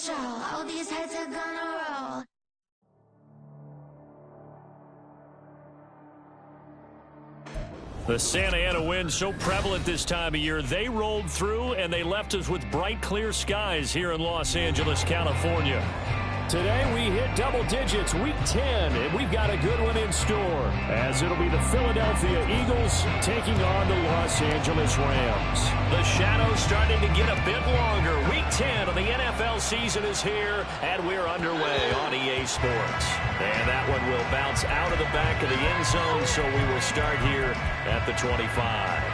control. All these heads are gonna roll. The Santa Ana wind so prevalent this time of year. They rolled through and they left us with bright, clear skies here in Los Angeles, California. Today we hit double digits, week 10, and we've got a good one in store, as it'll be the Philadelphia Eagles taking on the Los Angeles Rams. The shadows starting to get a bit longer. Week 10 of the NFL season is here, and we're underway on EA Sports. And that one will bounce out of the back of the end zone, so we will start here at the 25.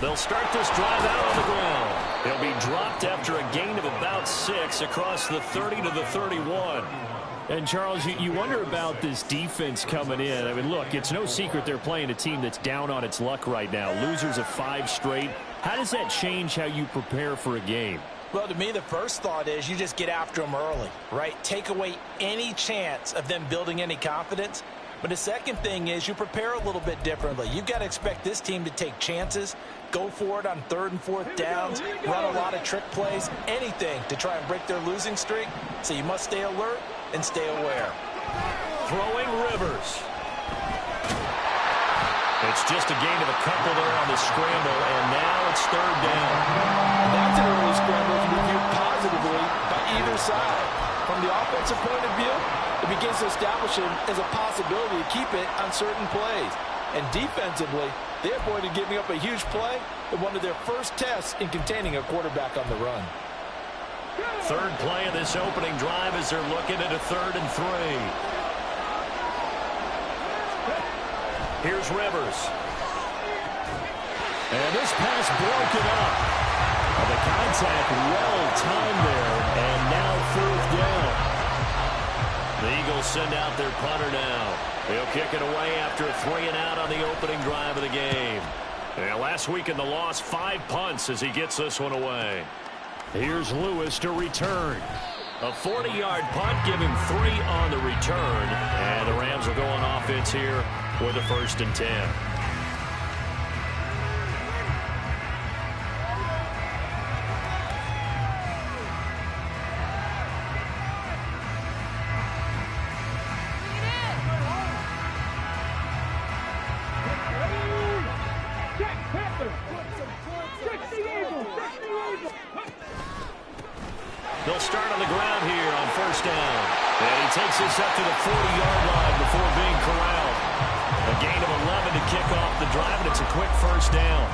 They'll start this drive out on the ground. He'll be dropped after a gain of about 6 across the 30 to the 31. And, Charles, you wonder about this defense coming in. I mean, look, it's no secret they're playing a team that's down on its luck right now. Losers of 5 straight. How does that change how you prepare for a game? Well, to me, the first thought is you just get after them early, right? Take away any chance of them building any confidence. But the second thing is you prepare a little bit differently. You've got to expect this team to take chances, go for it on 3rd and 4th downs, run a lot of trick plays, anything to try and break their losing streak. So you must stay alert and stay aware. Throwing Rivers. It's just a gain of a couple there on the scramble, and now it's 3rd down. That's an early scramble to be viewed positively by either side. From the offensive point of view, it begins to establish him as a possibility to keep it on certain plays. And defensively, they avoided giving up a huge play in one of their first tests in containing a quarterback on the run. 3rd play of this opening drive as they're looking at a 3rd and 3. Here's Rivers. And this pass broken up. The contact well timed there, and now 4th down. The Eagles send out their punter now. He'll kick it away after a 3 and out on the opening drive of the game. And last week in the loss, 5 punts as he gets this one away. Here's Lewis to return. A 40-yard punt, give him 3 on the return. And the Rams will go on offense here with a 1st and 10. They'll start on the ground here on 1st down. And he takes this up to the 40-yard line before being corralled. A gain of 11 to kick off the drive, and it's a quick 1st down.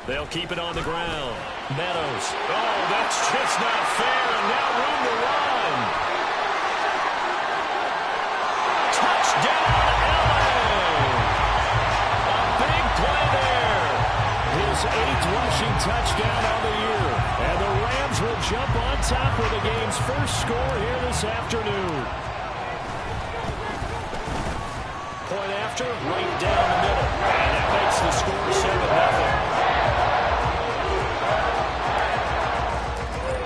They'll keep it on the ground. Meadows. Oh, that's just not fair, and now room to run. Touchdown, his 8th rushing touchdown on the year. And the Rams will jump on top with the game's first score here this afternoon. Point after, right down the middle. And that makes the score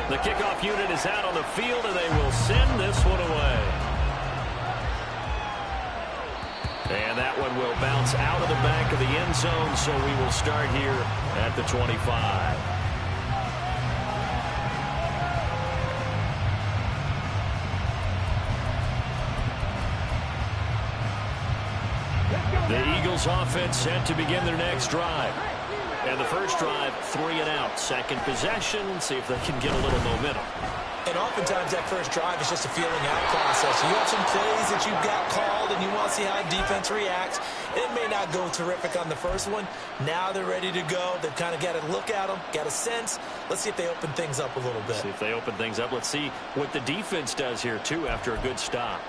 7-0. The kickoff unit is out on the field, and they will send this one away. And that one will bounce out of the back of the end zone, so we will start here at the 25. The Eagles offense set to begin their next drive. And the first drive, 3 and out. Second possession, see if they can get a little momentum. And oftentimes that first drive is just a feeling out process. You have some plays that you've got called and you want to see how defense reacts. It may not go terrific on the first one. Now they're ready to go. They've kind of got to look at them, got a sense. Let's see if they open things up a little bit. See if they open things up. Let's see what the defense does here, too, after a good stop.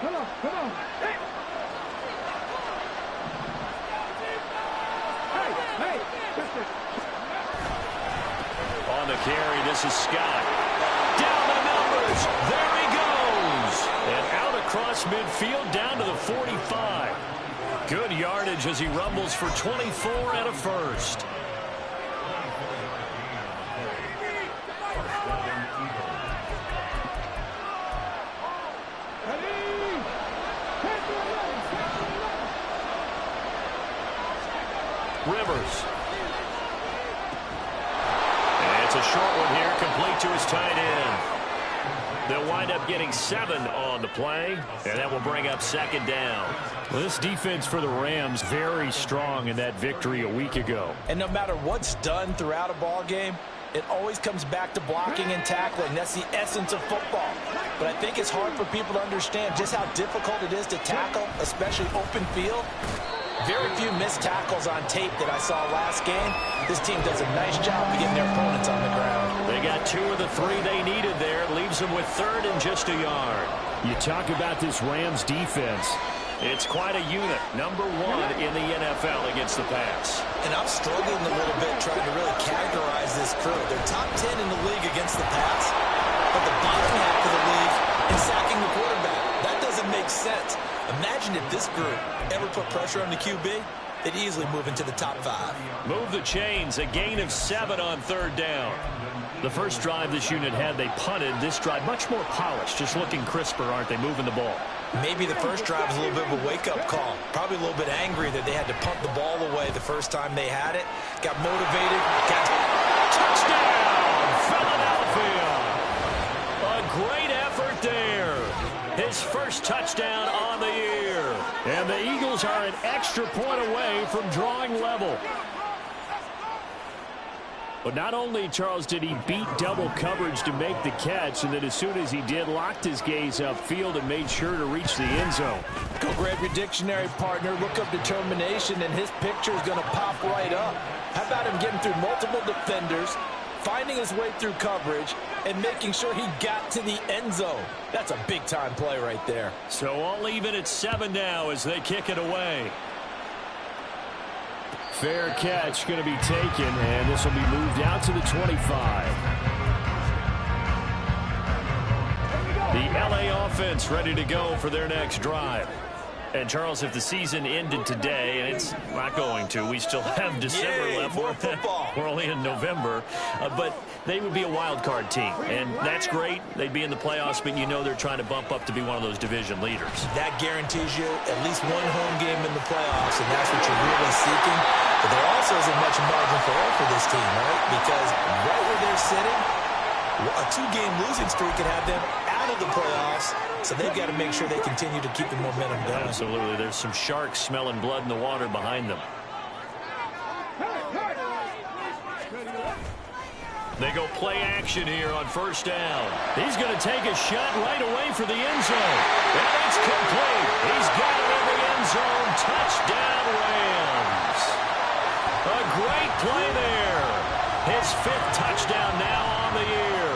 Come on, come on. Hey. Hey, hey. On the carry, this is Scott. Down the numbers. There he goes. And out across midfield down to the 45. Good yardage as he rumbles for 24 and a 1st. Rivers. And it's a short one here, complete to his tight end. They'll wind up getting 7 on the play, and that will bring up second down. Well, this defense for the Rams very strong in that victory a week ago. And no matter what's done throughout a ball game, it always comes back to blocking and tackling. That's the essence of football. But I think it's hard for people to understand just how difficult it is to tackle, especially open field. Very few missed tackles on tape that I saw last game. This team does a nice job of getting their opponents on the ground. They got 2 of the 3 they needed there. Leaves them with 3rd and just a yard. You talk about this Rams defense. It's quite a unit. Number 1 in the NFL against the pass. And I'm struggling a little bit trying to really categorize this crew. They're top 10 in the league against the pass, but the bottom half of the league in sacking the quarterback. That doesn't make sense. Imagine if this group ever put pressure on the QB, they'd easily move into the top 5. Move the chains. A gain of 7 on 3rd down. The first drive this unit had, they punted. This drive, much more polished, just looking crisper, aren't they, moving the ball? Maybe the first drive was a little bit of a wake-up call. Probably a little bit angry that they had to punt the ball away the first time they had it. Got motivated. Touchdown, Philadelphia. A great effort there. His first touchdown on the year. And the Eagles are an extra point away from drawing level. But not only, Charles, did he beat double coverage to make the catch, and then as soon as he did, locked his gaze upfield and made sure to reach the end zone. Go grab your dictionary, partner. Look up determination, and his picture is going to pop right up. How about him getting through multiple defenders, finding his way through coverage, and making sure he got to the end zone? That's a big-time play right there. So all even at 7 now as they kick it away. Fair catch going to be taken, and this will be moved out to the 25. The LA offense ready to go for their next drive. And, Charles, if the season ended today, and it's not going to, we still have December left. More football. We're only in November. But they would be a wild card team, and that's great. They'd be in the playoffs, but you know they're trying to bump up to be one of those division leaders. That guarantees you at least one home game in the playoffs, and that's what you're really seeking. But there also isn't much margin for error for this team, right? Because right where they're sitting, a 2-game losing streak could have them out of the playoffs. So they've got to make sure they continue to keep the momentum going. Absolutely. There's some sharks smelling blood in the water behind them. They go play action here on 1st down. He's going to take a shot right away for the end zone. And it's complete. He's got it in the end zone. Touchdown, Rams. A great play there. His 5th touchdown now on the year.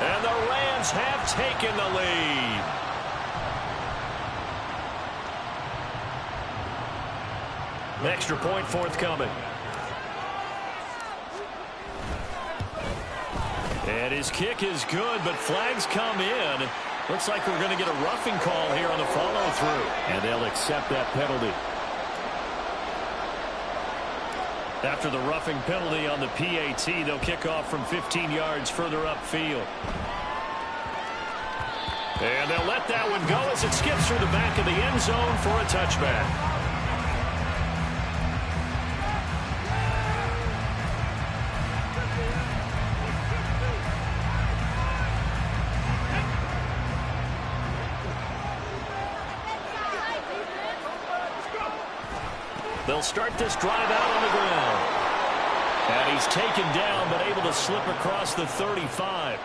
And the Rams have taken the lead. Extra point forthcoming. And his kick is good, but flags come in. Looks like we're going to get a roughing call here on the follow-through. And they'll accept that penalty. After the roughing penalty on the PAT, they'll kick off from 15 yards further upfield. And they'll let that one go as it skips through the back of the end zone for a touchback. They'll start this drive out on the ground. And he's taken down, but able to slip across the 35.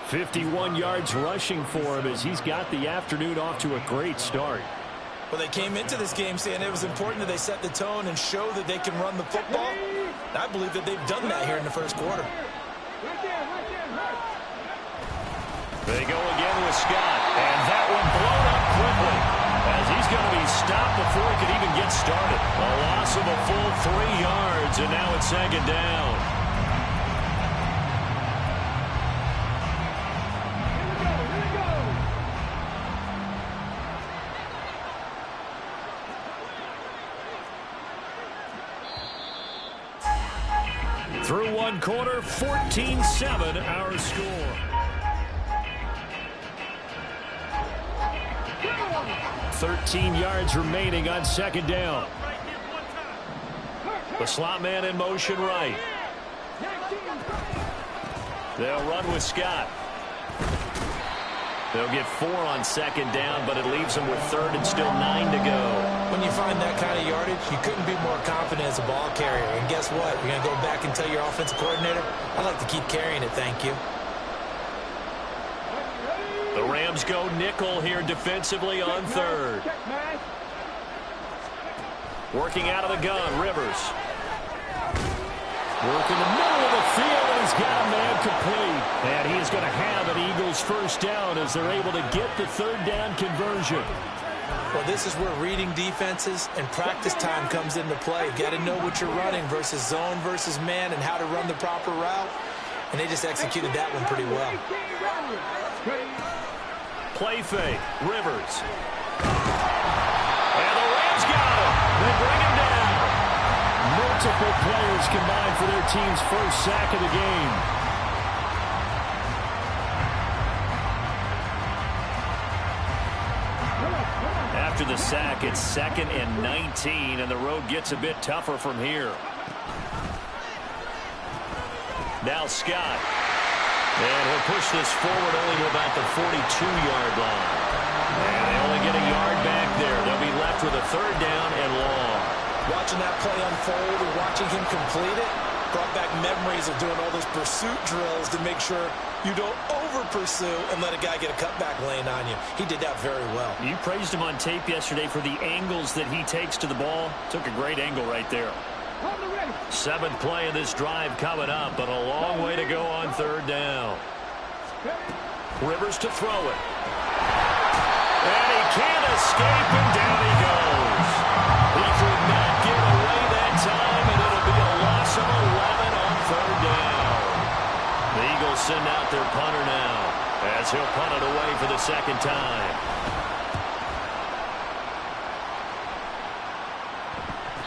51 yards rushing for him as he's got the afternoon off to a great start. Well, they came into this game saying it was important that they set the tone and show that they can run the football. And I believe that they've done that here in the first quarter. They go again with Scott. And that one blown up quickly, as he's going to be stopped before he could even get started. A loss of a full 3 yards, and now it's 2nd down. Through 1 quarter, 14-7 our score. 13 yards remaining on 2nd down. The slot man in motion right. They'll run with Scott. They'll get 4 on second down, but it leaves them with third and still 9 to go. When you find that kind of yardage, you couldn't be more confident as a ball carrier. And guess what? You're going to go back and tell your offensive coordinator, I'd like to keep carrying it, thank you. The Rams go nickel here defensively on third. Working out of the gun, Rivers. Work in the middle of the field, and he's got a man complete. And he is going to have an Eagles first down as they're able to get the third down conversion. Well, this is where reading defenses and practice time comes into play. You've got to know what you're running versus zone versus man and how to run the proper route. And they just executed that one pretty well. Play fake, Rivers. And the Rams got him. They bring him down. Multiple players combined for their team's first sack of the game. After the sack, it's 2nd and 19, and the road gets a bit tougher from here. Now Scott. And he'll push this forward only to about the 42-yard line. And they only get a yard back there. They'll be left with a third down and long. Watching that play unfold and watching him complete it brought back memories of doing all those pursuit drills to make sure you don't over-pursue and let a guy get a cutback lane on you. He did that very well. You praised him on tape yesterday for the angles that he takes to the ball. Took a great angle right there. 7th play of this drive coming up, but a long way to go on third down. Rivers to throw it. And he can't escape, and down he goes. He could not get away that time, and it'll be a loss of 11 on third down. The Eagles send out their punter now, as he'll punt it away for the second time.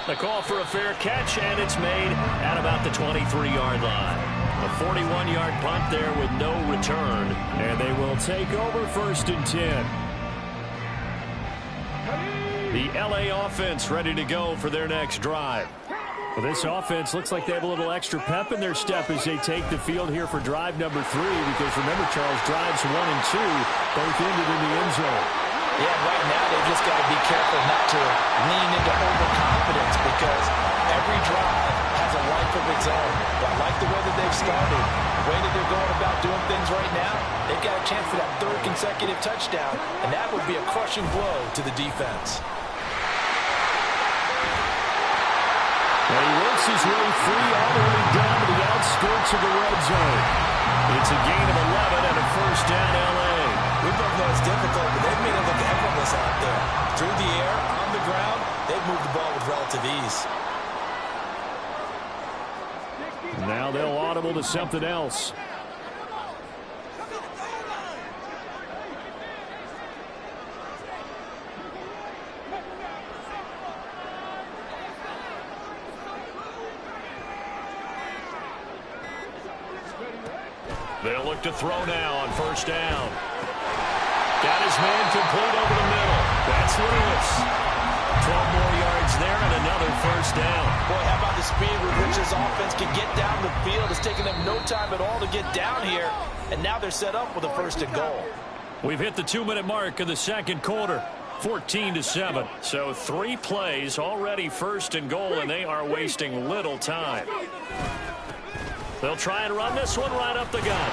The call for a fair catch, and it's made at about the 23-yard line. A 41-yard punt there with no return. And they will take over 1st and 10. The L.A. offense ready to go for their next drive. Well, this offense looks like they have a little extra pep in their step as they take the field here for drive number 3. Because remember, Charles, drives 1 and 2 both ended in the end zone. Yeah, right now they've just got to be careful not to lean into overconfidence because every drive has a life of its own. But I like the way that they've started, the way that they're going about doing things right now. They've got a chance for that 3rd consecutive touchdown, and that would be a crushing blow to the defense. And he works his way free all the way down to the outskirts of the red zone. It's a gain of 11 and a first down L.A. We both know it's difficult, but they've made it look effortless out there. Through the air, on the ground, they've moved the ball with relative ease. Now they'll audible to something else. They'll look to throw now on first down. Got his man complete over the middle. That's Lewis. 12 more yards there and another first down. Boy, how about the speed with which this offense can get down the field? It's taken them no time at all to get down here, and now they're set up with a 1st and goal. We've hit the 2-minute mark of the second quarter. 14-7. So 3 plays already 1st and goal, and they are wasting little time. They'll try and run this one right up the gut.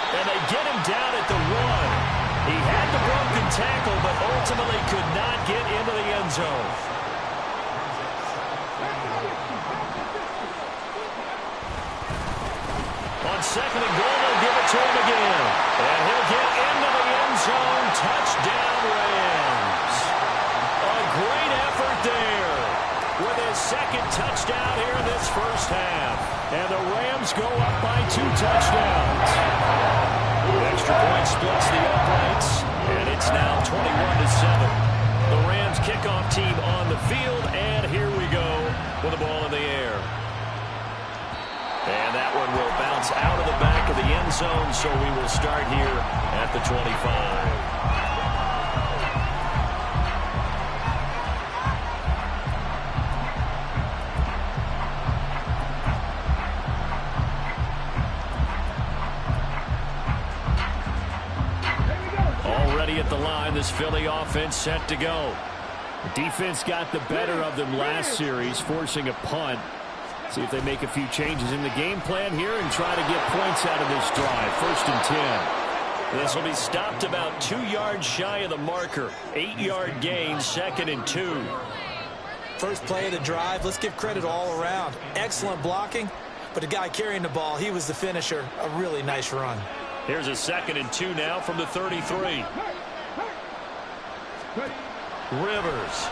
And they get him down at the 1. He had the broken tackle, but ultimately could not get into the end zone. On 2nd and goal, they'll give it to him again. And he'll get into the end zone. Touchdown, Rams. A great effort there with his 2nd touchdown here in this first half. And the Rams go up by 2 touchdowns. Extra point splits the uprights, and it's now 21-7. The Rams kickoff team on the field, and here we go with the ball in the air. And that one will bounce out of the back of the end zone, so we will start here at the 25. line. This Philly offense set to go. The defense got the better of them last series, forcing a punt. See if they make a few changes in the game plan here and try to get points out of this drive. 1st and 10. This will be stopped about 2 yards shy of the marker. 8-yard gain, 2nd and 2. First play of the drive, let's give credit all around. Excellent blocking, but the guy carrying the ball, he was the finisher. A really nice run. Here's a 2nd and 2 now from the 33. Rivers.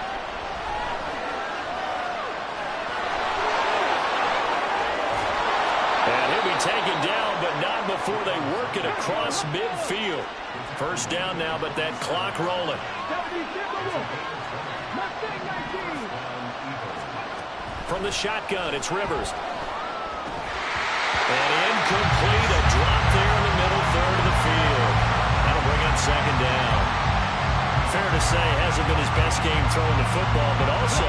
And he'll be taken down, but not before they work it across midfield. First down now, but that clock rolling. From the shotgun, it's Rivers. And incomplete, a drop there in the middle third of the field. That'll bring up 2nd down. Fair to say, hasn't been his best game throwing the football, but also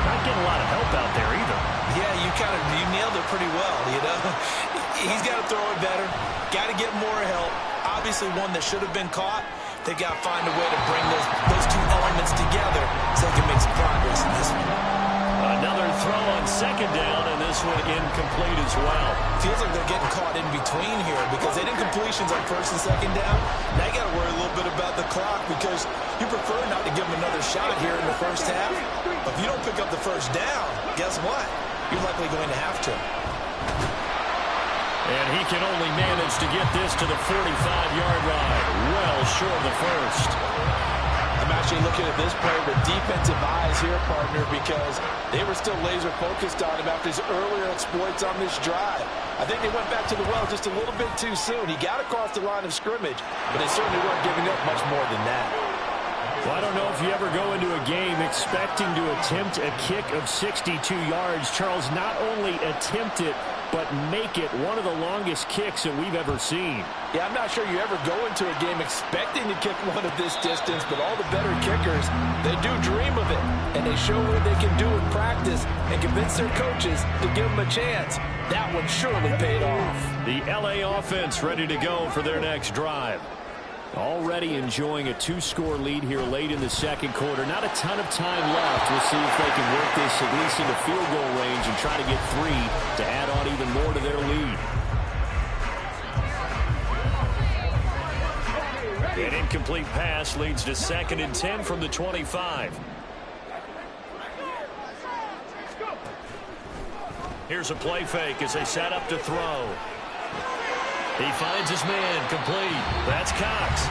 not getting a lot of help out there either. Yeah, you nailed it pretty well, you know. He's got to throw it better. Got to get more help. Obviously one that should have been caught. They got to find a way to bring those two elements together so they can make some progress in this one. Another throw on 2nd down, and this one incomplete as well. Feels like they're getting caught in between here because they did completions on 1st and 2nd down. Now you got to worry a little bit about the clock because you prefer not to give them another shot here in the first half. But if you don't pick up the first down, guess what? You're likely going to have to. And he can only manage to get this to the 45-yard line. Well short of the first. I'm actually looking at this play with defensive eyes here, partner, because they were still laser focused on him after his earlier exploits on this drive. I think they went back to the well just a little bit too soon. He got across the line of scrimmage, but they certainly weren't giving up much more than that. Well, I don't know if you ever go into a game expecting to attempt a kick of 62 yards. Charles, not only attempt it, but make it one of the longest kicks that we've ever seen. Yeah, I'm not sure you ever go into a game expecting to kick one of this distance, but all the better kickers, they do dream of it, and they show what they can do in practice and convince their coaches to give them a chance. That one surely paid off. The LA offense ready to go for their next drive. Already enjoying a 2-score lead here late in the 2nd quarter. Not a ton of time left. We'll see if they can work this at least into field goal range and try to get 3 to add on even more to their lead. An incomplete pass leads to 2nd and 10 from the 25. Here's a play fake as they set up to throw. He finds his man, complete. That's Cox.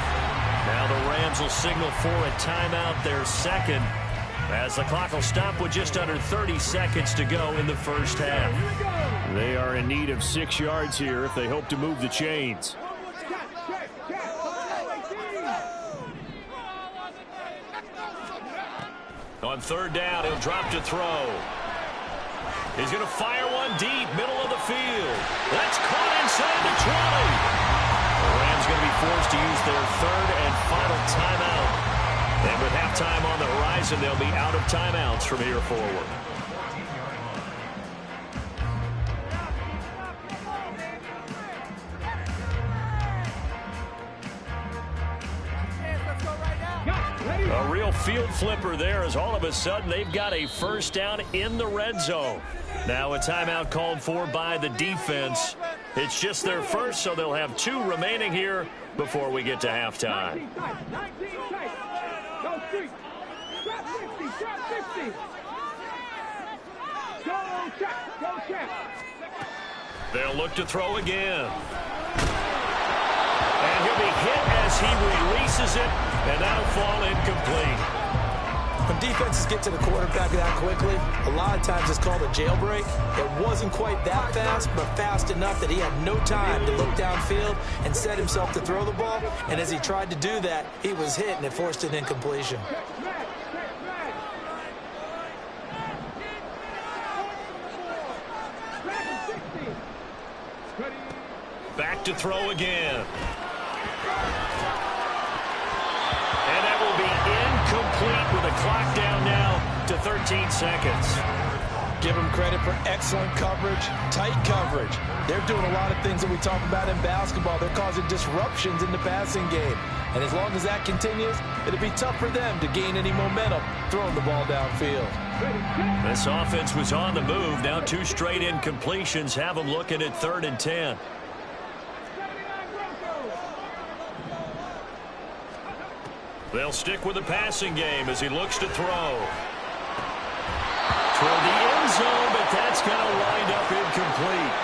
Now the Rams will signal for a timeout, their 2nd, as the clock will stop with just under 30 seconds to go in the first half. They are in need of 6 yards here if they hope to move the chains. On 3rd down, he'll drop to throw. He's going to fire one deep, middle of the field. That's caught inside the 20. The Rams going to be forced to use their 3rd and final timeout. And with halftime on the horizon, they'll be out of timeouts from here forward. A real field flipper there as all of a sudden they've got a first down in the red zone. Now a timeout called for by the defense. It's just their first, so they'll have 2 remaining here before we get to halftime. They'll look to throw again. And he'll be hit as he releases it, and that'll fall incomplete. When defenses get to the quarterback that quickly, a lot of times it's called a jailbreak. It wasn't quite that fast, but fast enough that he had no time to look downfield and set himself to throw the ball. And as he tried to do that, he was hit, and it forced an incompletion. Back to throw again. And that will be incomplete with a clock down now to 13 seconds. Give them credit for excellent coverage, tight coverage. They're doing a lot of things that we talk about in basketball. They're causing disruptions in the passing game. And as long as that continues, it'll be tough for them to gain any momentum throwing the ball downfield. This offense was on the move. Now 2 straight incompletions have them looking at 3rd and 10. They'll stick with the passing game as he looks to throw. Toward the end zone, but that's going to wind up incomplete.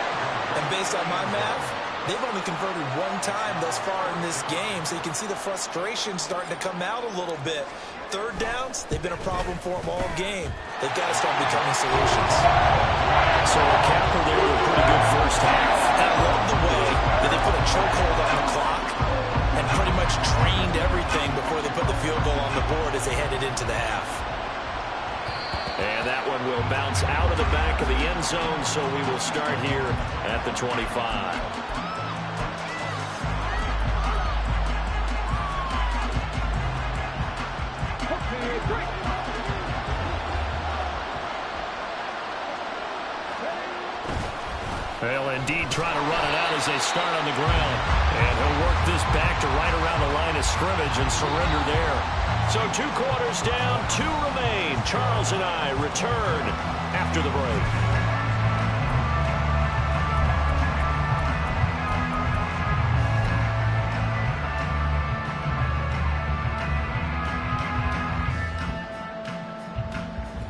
And based on my math, they've only converted 1 time thus far in this game, so you can see the frustration starting to come out a little bit. 3rd downs, they've been a problem for them all game. They've got to start becoming solutions. So a capper there with a pretty good first half. That rolled the way that they put a chokehold on the clock and pretty much drained everything before they put the field goal on the board as they headed into the half. And that one will bounce out of the back of the end zone, so we will start here at the 25. They'll indeed try to run it out as they start on the ground. And he'll work this back to right around the line of scrimmage and surrender there. So 2 quarters down, 2 remain. Charles and I return after the break.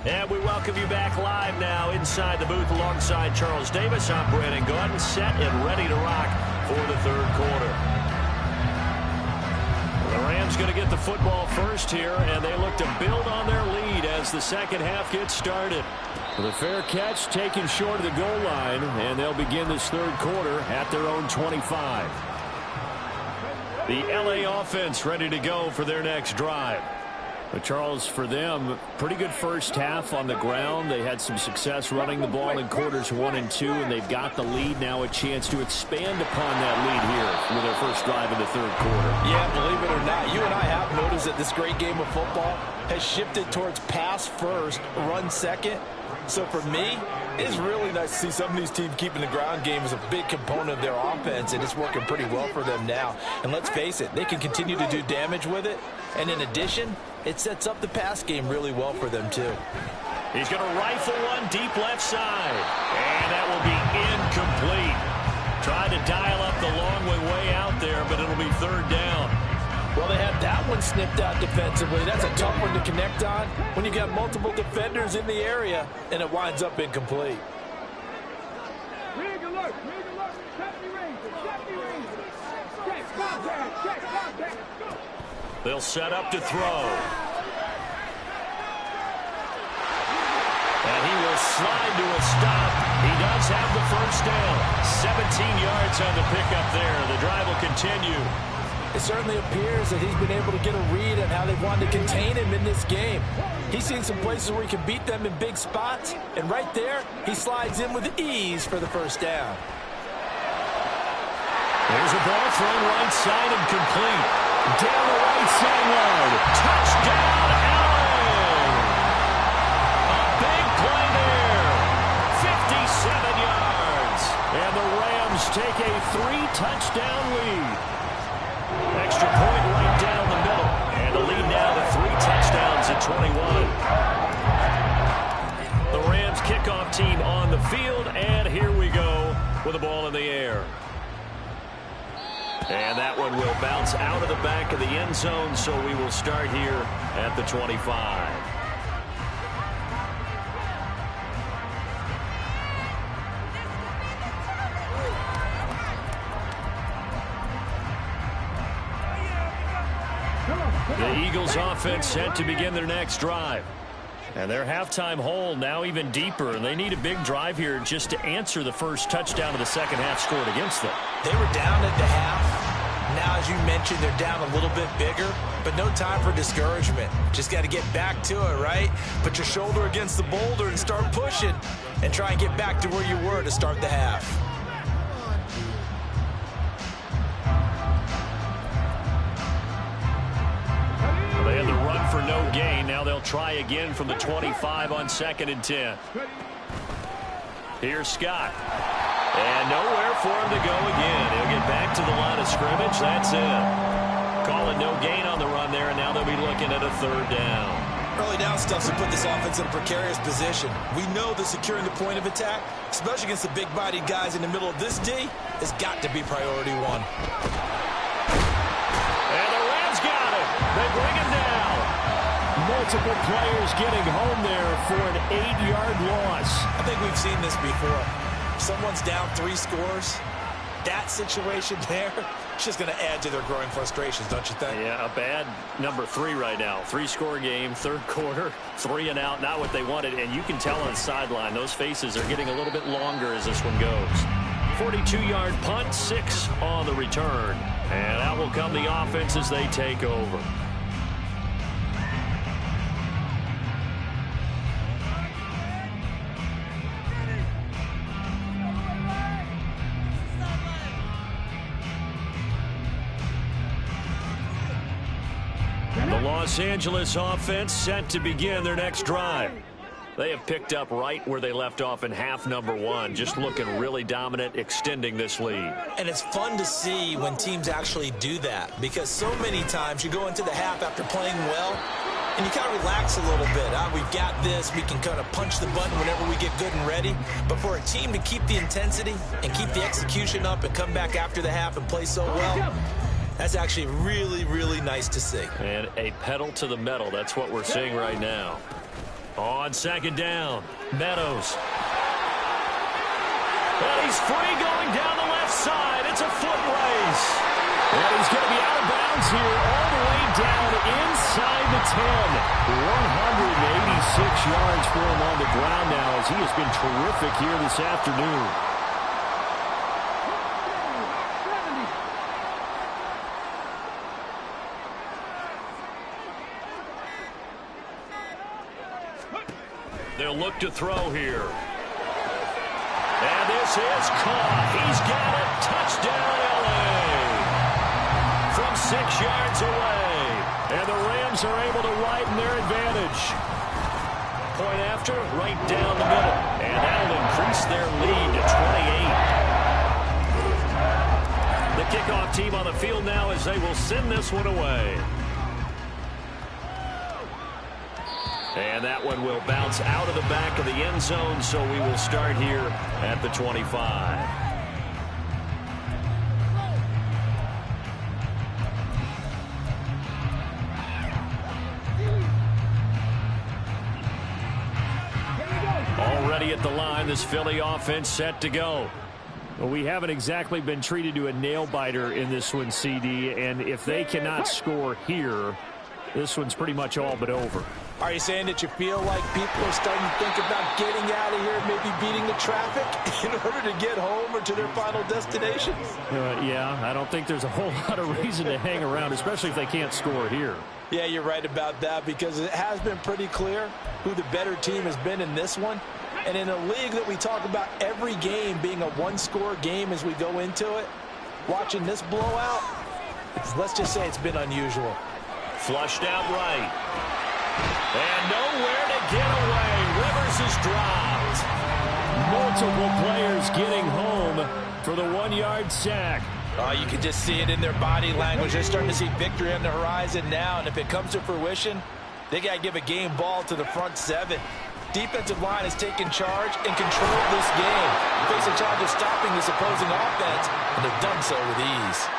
And we welcome you back live now inside the booth alongside Charles Davis. I'm Brandon Gaudin, set and ready to rock for the 3rd quarter. The Rams going to get the football first here, and they look to build on their lead as the second half gets started. The fair catch taken short of the goal line, and they'll begin this 3rd quarter at their own 25. The LA offense ready to go for their next drive. But Charles, for them, pretty good first half on the ground. They had some success running the ball in quarters 1 and 2, and they've got the lead now, a chance to expand upon that lead here with their first drive in the 3rd quarter. Yeah, believe it or not, you and I have noticed that this great game of football has shifted towards pass first, run second. So for me, it's really nice to see some of these teams keeping the ground game as a big component of their offense, and it's working pretty well for them now. And let's face it, they can continue to do damage with it. And in addition, it sets up the pass game really well for them, too. He's going to rifle one deep left side. And that will be incomplete. Tried to dial up the long way out there, but it'll be 3rd down. Well, they had that one snipped out defensively. That's a tough one to connect on when you got multiple defenders in the area, and it winds up incomplete. Rig alert, safety range. Check, contact. They'll set up to throw. And he will slide to a stop. He does have the first down. 17 yards on the pickup there. The drive will continue. It certainly appears that he's been able to get a read on how they've wanted to contain him in this game. He's seen some places where he can beat them in big spots, and right there, he slides in with ease for the first down. There's a ball thrown right side and complete. Down the right sideline. Touchdown, Allen! A big play there. 57 yards. And the Rams take a 3-touchdown lead. Extra point right down the middle. And the lead now to 3 touchdowns at 21. The Rams kickoff team on the field. And here we go with the ball in the air. And that one will bounce out of the back of the end zone, so we will start here at the 25. The Eagles offense set to begin their next drive. And their halftime hole now even deeper, and they need a big drive here just to answer the first touchdown of the second half scored against them. They were down at the half. Now, as you mentioned, they're down a little bit bigger, but no time for discouragement. Just got to get back to it, right? Put your shoulder against the boulder and start pushing, and try and get back to where you were to start the half. They had the run for no gain. Now they'll try again from the 25 on 2nd and 10. Here's Scott. And nowhere for him to go again. He'll get back to the line of scrimmage. That's it. Calling no gain on the run there, and now they'll be looking at a third down. Early down stuff to put this offense in a precarious position. We know that securing the point of attack, especially against the big-bodied guys in the middle of this D, has got to be priority one. And the Rams got it. They bring him down. Multiple players getting home there for an 8-yard loss. I think we've seen this before. Someone's down 3 scores. That situation there, it's just going to add to their growing frustrations, don't you think? Yeah, a bad number 3 right now. 3-score game, third quarter, 3 and out, not what they wanted. And you can tell on the sideline, those faces are getting a little bit longer as this one goes. 42-yard punt, 6 on the return. And out will come the offense as they take over. The Los Angeles offense set to begin their next drive. They have picked up right where they left off in half number 1, just looking really dominant, extending this lead. And it's fun to see when teams actually do that, because so many times you go into the half after playing well, and you kind of relax a little bit. We've got this. We can kind of punch the button whenever we get good and ready. But for a team to keep the intensity and keep the execution up and come back after the half and play so well, that's actually really, really nice to see. And a pedal to the metal. That's what we're seeing right now. On second down, Meadows. And he's free going down the left side. It's a foot race. And he's going to be out of bounds here all the way down inside the 10. 186 yards for him on the ground now as he has been terrific here this afternoon. They'll look to throw here. And this is caught. He's got it. Touchdown, L.A. From 6 yards away. And the Rams are able to widen their advantage. Point after, right down the middle. And that'll increase their lead to 28. The kickoff team on the field now as they will send this one away. And that one will bounce out of the back of the end zone, so we will start here at the 25. Already at the line, this Philly offense set to go. Well, we haven't exactly been treated to a nail-biter in this one, CD, and if they cannot score here, this one's pretty much all but over. Are you saying that you feel like people are starting to think about getting out of here, maybe beating the traffic in order to get home or to their final destination? Yeah, I don't think there's a whole lot of reason to hang around, especially if they can't score here. Yeah, you're right about that, because it has been pretty clear who the better team has been in this one. And in a league that we talk about every game being a one-score game as we go into it, watching this blowout, let's just say it's been unusual. Flushed out right. And nowhere to get away. Rivers is dropped. Multiple players getting home for the 1-yard sack. You can just see it in their body language. They're starting to see victory on the horizon now, and if it comes to fruition, they got to give a game ball to the front 7. Defensive line has taken charge and controlled this game. They face a challenge of stopping this opposing offense, and they've done so with ease.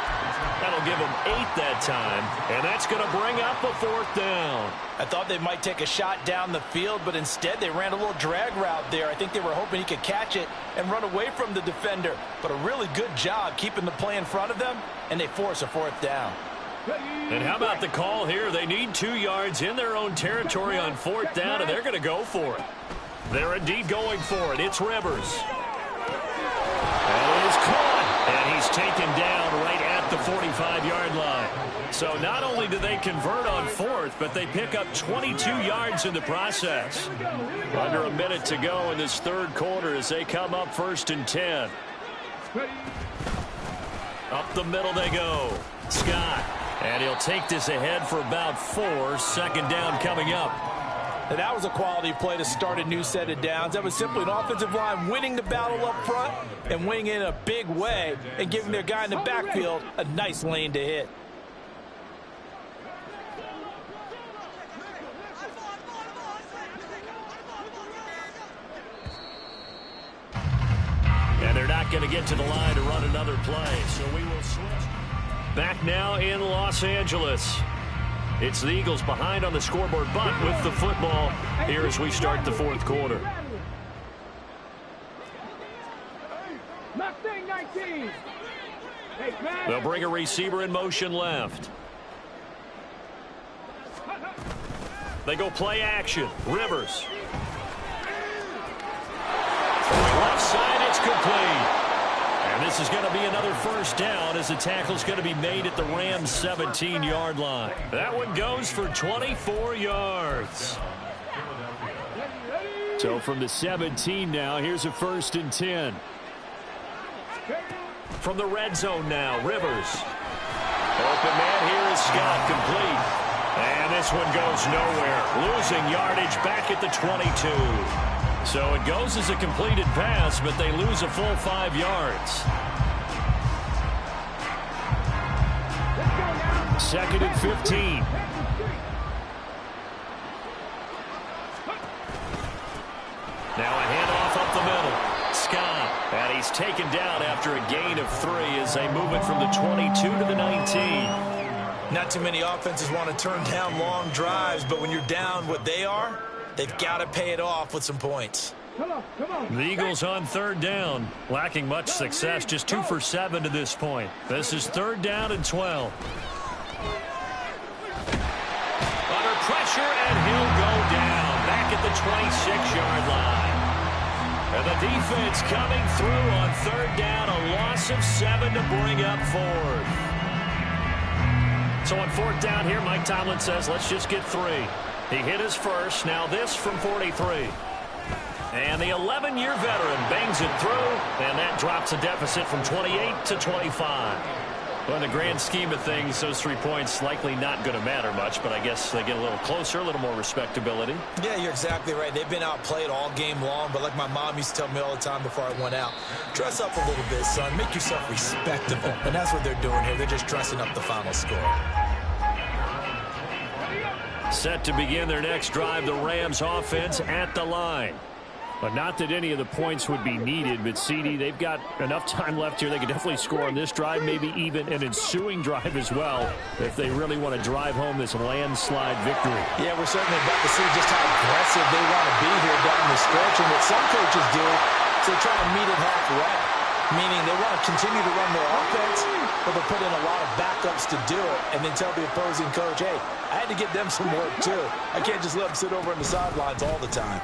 That'll give them 8 that time, and that's going to bring up a 4th down. I thought they might take a shot down the field, but instead they ran a little drag route there. I think they were hoping he could catch it and run away from the defender, but a really good job keeping the play in front of them, and they force a 4th down. And how about the call here? They need 2 yards in their own territory on 4th down, and they're going to go for it. They're indeed going for it. It's Rivers. And it is caught, and he's taken down right at the 45-yard line. So not only do they convert on 4th, but they pick up 22 yards in the process. Under a minute to go in this third quarter as they come up 1st and 10. Up the middle they go. Scott. And he'll take this ahead for about 4. 2nd down coming up. And that was a quality play to start a new set of downs. That was simply an offensive line winning the battle up front and winning in a big way and giving their guy in the backfield a nice lane to hit. And they're not going to get to the line to run another play, so we will switch. Back now in Los Angeles. It's the Eagles behind on the scoreboard, but with the football here as we start the fourth quarter. They'll bring a receiver in motion left. They go play action. Rivers. Left side, it's complete. And this is going to be another first down as the tackle's going to be made at the Rams' 17-yard line. That one goes for 24 yards. So from the 17 now, here's a 1st and 10. From the red zone now, Rivers. Open man here is Scott, complete. And this one goes nowhere. Losing yardage back at the 22. So it goes as a completed pass, but they lose a full 5 yards. 2nd and 15. Now a handoff up the middle. Scott. And he's taken down after a gain of 3 as they move it from the 22 to the 19. Not too many offenses want to turn down long drives, but when you're down what they are, they've got to pay it off with some points. The Eagles on 3rd down. Lacking much success, just 2 for 7 to this point. This is 3rd down and 12. Under pressure, and he'll go down. Back at the 26-yard line. And the defense coming through on 3rd down. A loss of 7 to bring up 4th. So on 4th down here, Mike Tomlin says, let's just get 3. He hit his first. Now this from 43. And the 11-year veteran bangs it through, and that drops a deficit from 28 to 25. Well, in the grand scheme of things, those 3 points likely not going to matter much, but I guess they get a little closer, a little more respectability. Yeah, you're exactly right. They've been outplayed all game long, but like my mom used to tell me all the time before I went out, dress up a little bit, son. Make yourself respectable. And that's what they're doing here. They're just dressing up the final score. Set to begin their next drive, the Rams offense at the line. But not that any of the points would be needed, but CD, they've got enough time left here. They could definitely score on this drive, maybe even an ensuing drive as well, if they really want to drive home this landslide victory. Yeah, we're certainly about to see just how aggressive they want to be here down the stretch. And what some coaches do is they try to meet it halfway, meaning they want to continue to run their offense, but they'll put in a lot of backups to do it and then tell the opposing coach, hey, I had to get them some work too. I can't just let them sit over on the sidelines all the time.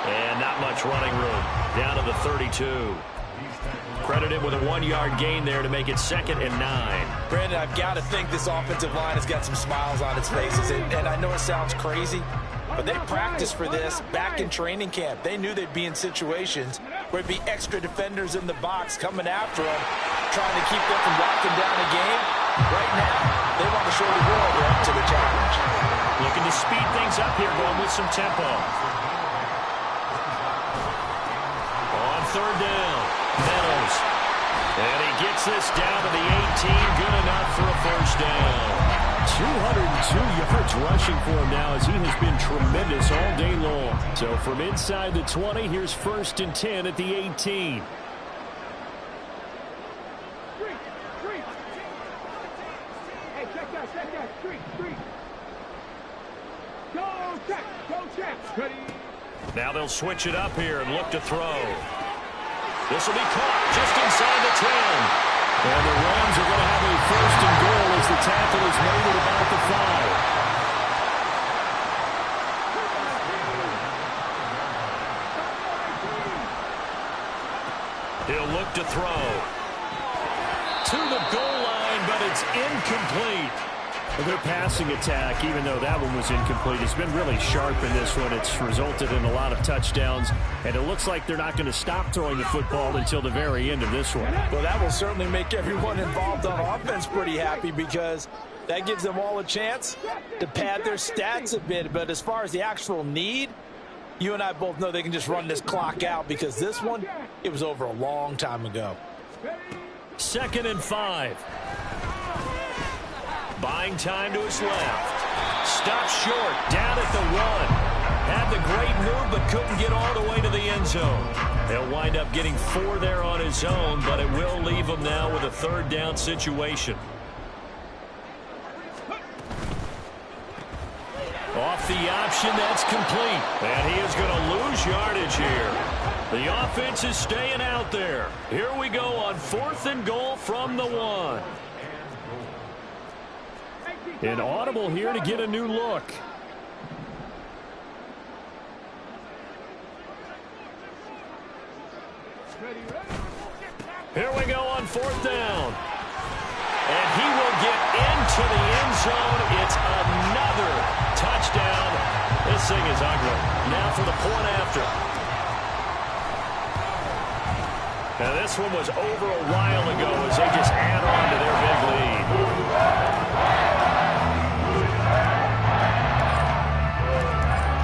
And not much running room. Down to the 32. Credited with a 1-yard gain there to make it 2nd and 9. Brandon, I've got to think this offensive line has got some smiles on its faces. And I know it sounds crazy, but they practiced for this back in training camp. They knew they'd be in situations where there'd be extra defenders in the box coming after them, trying to keep them from locking down a game. Right now, they want to show the world they're up to the challenge. Looking to speed things up here, going with some tempo. 3rd down, Meadows. And he gets this down to the 18, good enough for a first down. 202 yards rushing for him now as he has been tremendous all day long. So from inside the 20, here's 1st and 10 at the 18. Hey, check that, street. Go check. Ready. Now they'll switch it up here and look to throw. This will be caught just inside the 10. And the Rams are going to have a 1st and goal as the tackle is made at about the 5. He'll look to throw. To the goal line, but it's incomplete. Their passing attack, even though that one was incomplete, has been really sharp in this one. It's resulted in a lot of touchdowns, and it looks like they're not going to stop throwing the football until the very end of this one. Well, that will certainly make everyone involved on offense pretty happy because That gives them all a chance to pad their stats a bit. But as far as the actual need, you and I both know they can just run this clock out because this one, it was over a long time ago. 2nd and 5. Buying time to his left. Stopped short, down at the 1. Had the great move, but couldn't get all the way to the end zone. He'll wind up getting 4 there on his own, but it will leave him now with a 3rd down situation. Off the option, that's complete. And he is going to lose yardage here. The offense is staying out there. Here we go on 4th and goal from the 1. An audible here to get a new look. Here we go on 4th down. And he will get into the end zone. It's another touchdown. This thing is ugly. Now for the point after. Now this one was over a while ago as they just add on to their big lead.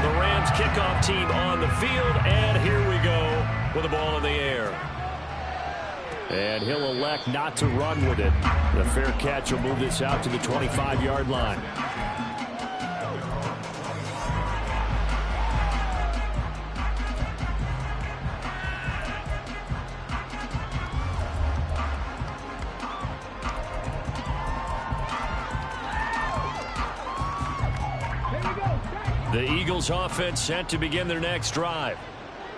The Rams kickoff team on the field, and here we go with the ball in the air. And he'll elect not to run with it. The fair catch will move this out to the 25-yard line. The Eagles offense set to begin their next drive.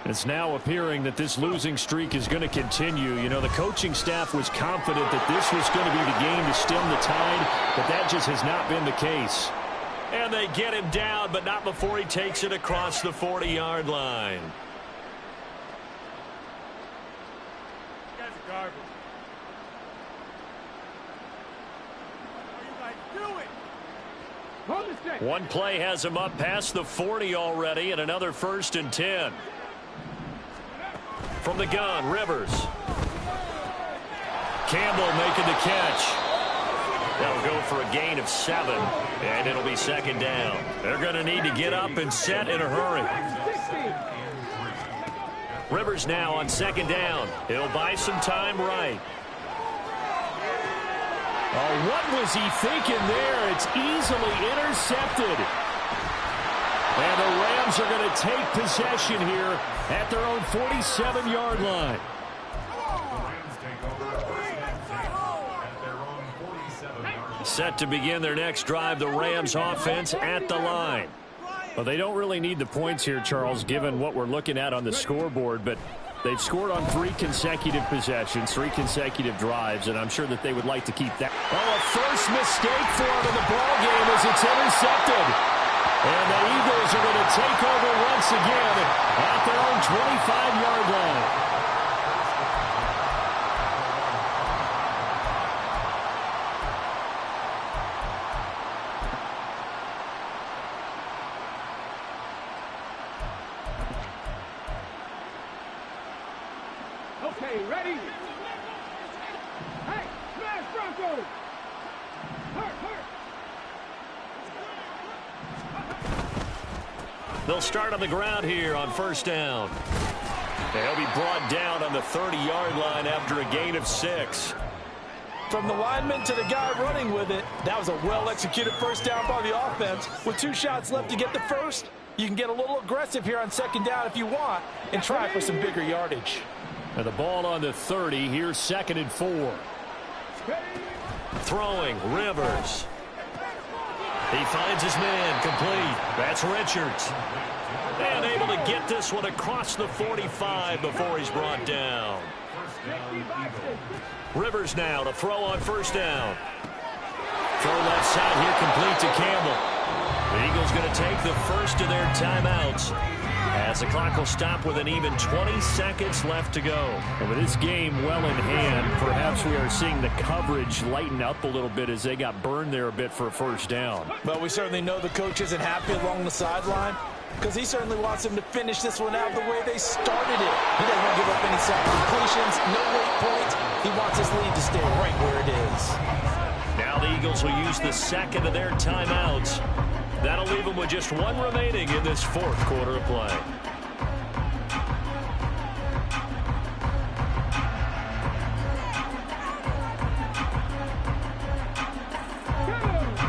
It's now appearing that this losing streak is going to continue. You know, the coaching staff was confident that this was going to be the game to stem the tide, but that just has not been the case. And they get him down, but not before he takes it across the 40-yard line. You guys are garbage. What are you guys doing? Hold the stick. One play has him up past the 40 already, and another 1st and 10. From the gun, Rivers. Campbell making the catch. They'll go for a gain of 7, and it'll be 2nd down. They're going to need to get up and set in a hurry. Rivers now on 2nd down. He'll buy some time right. Oh, what was he thinking there? It's easily intercepted. And the Rams are going to take possession here at their own 47-yard line. Set to begin their next drive, the Rams offense at the line. Well, they don't really need the points here, Charles, given what we're looking at on the scoreboard, but they've scored on 3 consecutive possessions, 3 consecutive drives, and I'm sure that they would like to keep that. Oh, a first mistake for them in the ball game as it's intercepted. And the Eagles are going to take over once again at their own 25-yard line. Okay, ready? Hey, smash Broncos! Hurt, hurt! They'll start on the ground here on 1st down. They'll be brought down on the 30-yard line after a gain of 6. From the lineman to the guy running with it, that was a well-executed 1st down by the offense. With 2 shots left to get the 1st, you can get a little aggressive here on 2nd down if you want and try for some bigger yardage. And the ball on the 30. Here's 2nd and 4. Throwing, Rivers. He finds his man, complete. That's Richards. And able to get this one across the 45 before he's brought down. Rivers now to throw on 1st down. Throw left side here, complete to Campbell. The Eagles going to take the first of their timeouts as the clock will stop with an even 20 seconds left to go. And with this game well in hand, perhaps we are seeing the coverage lighten up a little bit as they got burned there a bit for a 1st down. But we certainly know the coach isn't happy along the sideline because he certainly wants them to finish this one out the way they started it. He doesn't want to give up any sack completions, no late points. He wants his lead to stay right where it is. Now the Eagles will use the second of their timeouts. That'll leave them with just one remaining in this fourth quarter of play.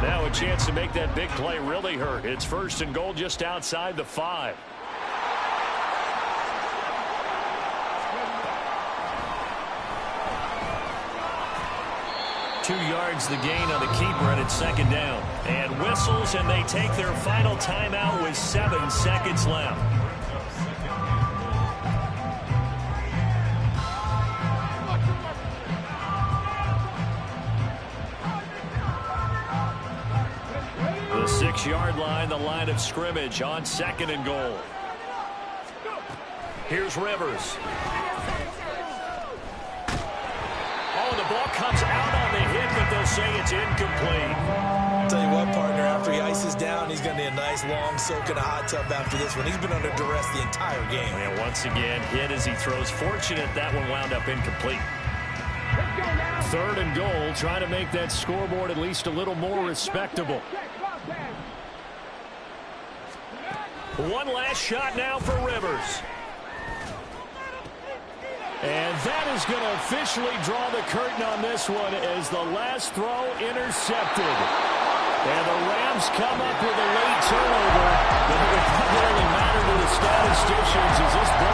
Now a chance to make that big play really hurt. It's first and goal just outside the 5. Two yards the gain on the keeper, and it's second down. And whistles, and they take their final timeout with 7 seconds left. The 6-yard line, the line of scrimmage on second and goal. Here's Rivers. Oh, the ball comes out on the hit, but they'll say it's incomplete. I'll tell you what, partner, after he ices down, he's going to need a nice long soak in a hot tub after this one. He's been under duress the entire game. And once again, hit as he throws. Fortunate that one wound up incomplete. Third and goal, trying to make that scoreboard at least a little more respectable. One last shot now for Rivers. And that is going to officially draw the curtain on this one as the last throw intercepted. And the Rams come up with a late turnover, but it will really matter to the statisticians as this ball